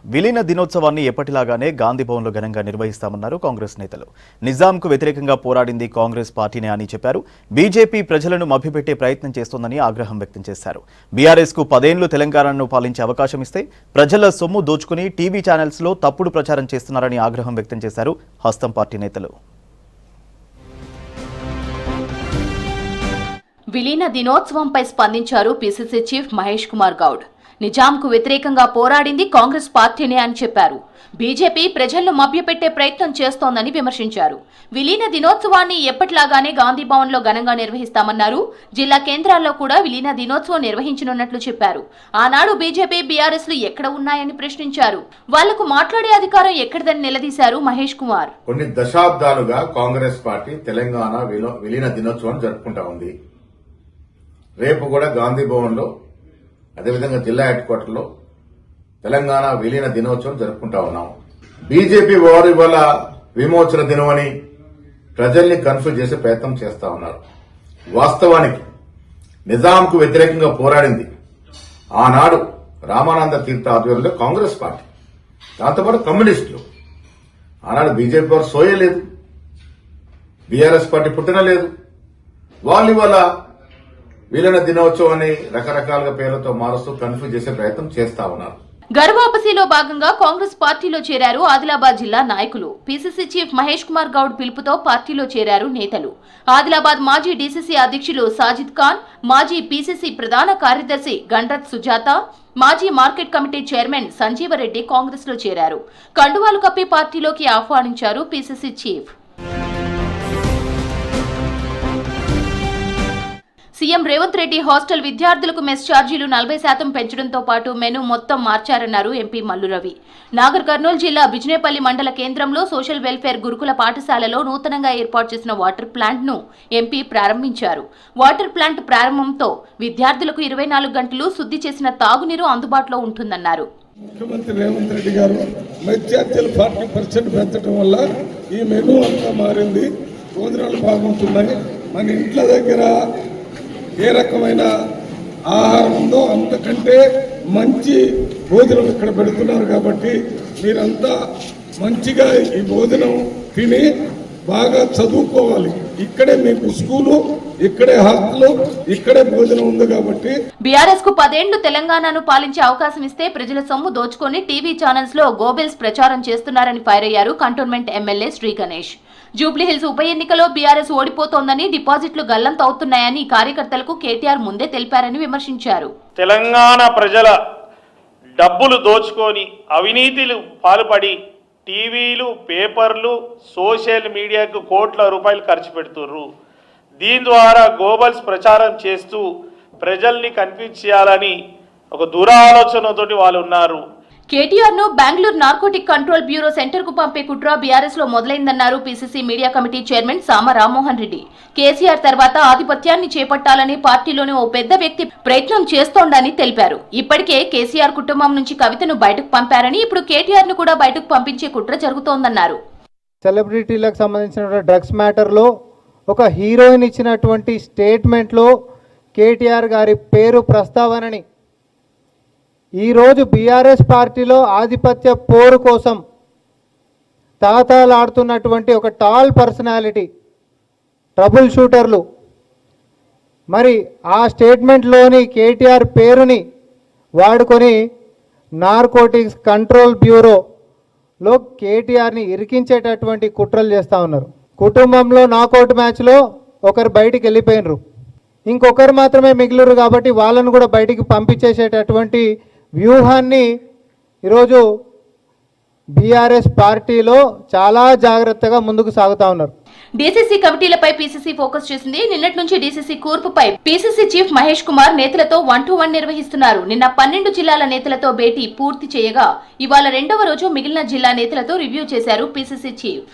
విలీన దినోత్సవాన్ని ఎప్పటిలాగానే గాంధీ భవన్లో ఘనంగా నిర్వహిస్తామన్నారు కాంగ్రెస్ నేతలు. నిజాంకు వ్యతిరేకంగా పోరాడింది కాంగ్రెస్ పార్టీనే అని చెప్పారు. బీజేపీ ప్రజలను మభ్యపెట్టే ప్రయత్నం చేస్తోందని ఆగ్రహం వ్యక్తం చేశారు. బీఆర్ఎస్కు 10 ఏళ్లు తెలంగాణను పాలించే అవకాశం ఇస్తే ప్రజల సొమ్ము దోచుకుని టీవీ ఛానల్స్లో తప్పుడు ప్రచారం చేస్తున్నారని ఆగ్రహం వ్యక్తం చేశారు హస్తం పార్టీ నేతలు. విలీన దినోత్సవంపై స్పందించారు పీసీసీ చీఫ్ మహేష్ కుమార్ గౌడ్. నిజాంకు వ్యతిరేకంగా పోరాడింది కాంగ్రెస్ పార్టీనే అని చెప్పారు. బీజేపీ ప్రజలను మభ్యపెట్టే ప్రయత్నం చేస్తోందని విమర్శించారు. విలీన దినోత్సవాన్ని ఎప్పటిలాగానే గాంధీ భవన్లో ఘనంగా నిర్వహిస్తామన్నారు. జిల్లా కేంద్రాల్లో కూడా విలీన దినోత్సవం నిర్వహించనున్నట్లు చెప్పారు. ఆనాడు బీజేపీ బీఆర్ఎస్లు ఎక్కడ ఉన్నాయని ప్రశ్నించారు. వాళ్లకు మాట్లాడే అధికారం ఎక్కడిదని నిలదీశారు మహేష్ కుమార్. కొన్ని దశాబ్దాలుగా కాంగ్రెస్ పార్టీ తెలంగాణ విలీన దినోత్సవం జరుపుకుంటా ఉంది. రేపు కూడా గాంధీ భవన్ లో అదేవిధంగా జిల్లా హెడ్ క్వార్టర్ లో తెలంగాణ విలీన దినోత్సవం జరుపుకుంటా ఉన్నాం. బీజేపీ వారు ఇవాళ విమోచన దినమని ప్రజల్ని కన్ఫ్యూజ్ చేసే ప్రయత్నం చేస్తా ఉన్నారు. వాస్తవానికి నిజాంకు వ్యతిరేకంగా పోరాడింది ఆనాడు రామానంద తీర్థ ఆధ్వర్యంలో కాంగ్రెస్ పార్టీ, దాంతోపాటు కమ్యూనిస్టులు. ఆనాడు బీజేపీ వారు సోయలేదు, బీఆర్ఎస్ పార్టీ పుట్టినలేదు. వాళ్ళు ఇవాళ విలీన దినోత్సవాన్ని రకరకాలుగా పేర్లతో మారుస్తూ కన్ఫ్యూజ్ చేసే ప్రయత్నం చేస్తా ఉన్నారు. గర్వాపసిలో భాగంగా కాంగ్రెస్ పార్టీలో చేరారు ఆదిలాబాద్ జిల్లా నాయకులు. పీసీసీ చీఫ్ మహేష్ కుమార్ గౌడ్ పిలుపుతో పార్టీలో చేరారు నేతలు. ఆదిలాబాద్ మాజీ డీసీసీ అధ్యక్షులు సాజిద్ ఖాన్, మాజీ పీసీసీ ప్రధాన కార్యదర్శి గండ్రత్ సుజాత, మాజీ market committee chairman Sanjeevareddy Congress లో చేరారు. కండువాలు కప్పి పార్టీలోకి ఆహ్వానించారు PCC chief. CM Revanth Reddy hostel విద్యార్థులకు మెస్ ఛార్జీలు 40% పెంచడంతో పాటు మెనూ మొత్తం మార్చారన్నారు ఎంపీ మల్లు రవి. నాగర్ కర్నూలు జిల్లా బిజినేపల్లి మండల కేంద్రంలో సోషల్ వెల్ఫేర్ గురుకుల పాఠశాలలో నూతనంగా ఏర్పాటు చేసిన వాటర్ ప్లాంట్ ను ఎంపీ ప్రారంభించారు. వాటర్ ప్లాంట్ ప్రారంభంతో విద్యార్థులకు 24 గంటలు శుద్ధి చేసిన తాగునీరు అందుబాటులో ఉంటుందన్నారు. ముఖ్యమంత్రి రేవంత్ రెడ్డి గారు మెస్ ఛార్జీలు 40% పెంచడం వల్ల ఈ మెనూ అంతా మారింది. భోజనాలు బాగుంటున్నాయి. మన ఇంట్ల దగ్గర ఏ రకమైన ఆహారం ఉందో అంతకంటే మంచి భోజనం ఇక్కడ పెడుతున్నారు. కాబట్టి మీరంతా మంచిగా ఈ భోజనం తిని బాగా చదువుకోవాలి. ఇక్కడే మీకు స్కూలు, ఇక్కడే హాస్టల్, ఇక్కడే భోజనం ఉంది. కాబట్టి బీఆర్ఎస్ కు 10 ఏళ్లు తెలంగాణను పాలించే అవకాశం ఇస్తే ప్రజల సొమ్ము దోచుకొని టీవీ ఛానల్స్ లో గోబెల్స్ ప్రచారం చేస్తున్నారని ఫైర్ అయ్యారు కంటోన్మెంట్ ఎమ్మెల్యే శ్రీ గణేష్. జూబ్లీహిల్స్ ఉప ఎన్నికలో బీఆర్ఎస్ ఓడిపోతోందని, డిపాజిట్లు గల్లంతవుతున్నాయని కార్యకర్తలకు కేటీఆర్ ముందే తెలిపారని విమర్శించారు. తెలంగాణ ప్రజల డబ్బులు దోచుకొని అవినీతిలు పాల్పడి టీవీలు, పేపర్లు, సోషల్ మీడియాకు కోట్ల రూపాయలు ఖర్చు పెడుతుర్రు. దీని ద్వారా గోబల్స్ ప్రచారం చేస్తూ ప్రజల్ని కన్ఫ్యూజ్ చేయాలని ఒక దురాలోచనతోటి వాళ్ళు ఉన్నారు. కేటీఆర్ ను Bengaluru narcotic control bureau centre కు పంపే కుట్ర బీఆర్ఎస్ లో మొదలైందన్నారు పీసీసీ మీడియా కమిటీ చైర్మన్ సామ రామ్మోహన్ రెడ్డి. కేసీఆర్ తర్వాత ఆధిపత్యాన్ని చేపట్టాలని పార్టీలోని ఓ పెద్ద వ్యక్తి ప్రయత్నం చేస్తోందని తెలిపారు. ఇప్పటికే కేసీఆర్ కుటుంబం నుంచి కవితను బయటకు పంపారని, ఇప్పుడు కేటీఆర్ ను కూడా బయటకు పంపించే కుట్ర జరుగుతోందన్నారు. సెలబ్రిటీలకు సంబంధించిన డ్రగ్స్ మ్యాటర్ లో ఒక హీరోయిన్ ఇచ్చినటువంటి స్టేట్మెంట్ లో కేటీఆర్ గారి పేరు ప్రస్తావనని ఈరోజు బీఆర్ఎస్ పార్టీలో ఆధిపత్య పోరు కోసం తాతాలాడుతున్నటువంటి ఒక టాల్ పర్సనాలిటీ, ట్రబుల్ షూటర్లు మరి ఆ స్టేట్మెంట్లోని కేటీఆర్ పేరుని వాడుకొని నార్కోటిక్స్ కంట్రోల్ బ్యూరోలో కేటీఆర్ని ఇరికించేటటువంటి కుట్రలు చేస్తూ ఉన్నారు. కుటుంబంలో నాకౌట్ మ్యాచ్లో ఒకరు బయటికి వెళ్ళిపోయినరు, ఇంకొకరు మాత్రమే మిగిలిరు. కాబట్టి వాళ్ళను కూడా బయటికి పంపించేసేటటువంటి వ్యూహాన్ని ఈరోజు బీఆర్ఎస్ పార్టీలో చాలా జాగ్రత్తగా ముందుకు సాగుతా ఉన్నారు. డీసీసీ కమిటీలపై పీసీసీ ఫోకస్ చేసింది. నిన్నటి నుంచి డీసీసీ కూర్పుపై పీసీసీ చీఫ్ మహేష్ కుమార్ నేతలతో 1-to-1 నిర్వహిస్తున్నారు. నిన్న 12 జిల్లాల నేతలతో భేటీ పూర్తి చేయగా ఇవాళ 2వ రోజు మిగిలిన జిల్లా నేతలతో రివ్యూ చేశారు పీసీసీ చీఫ్.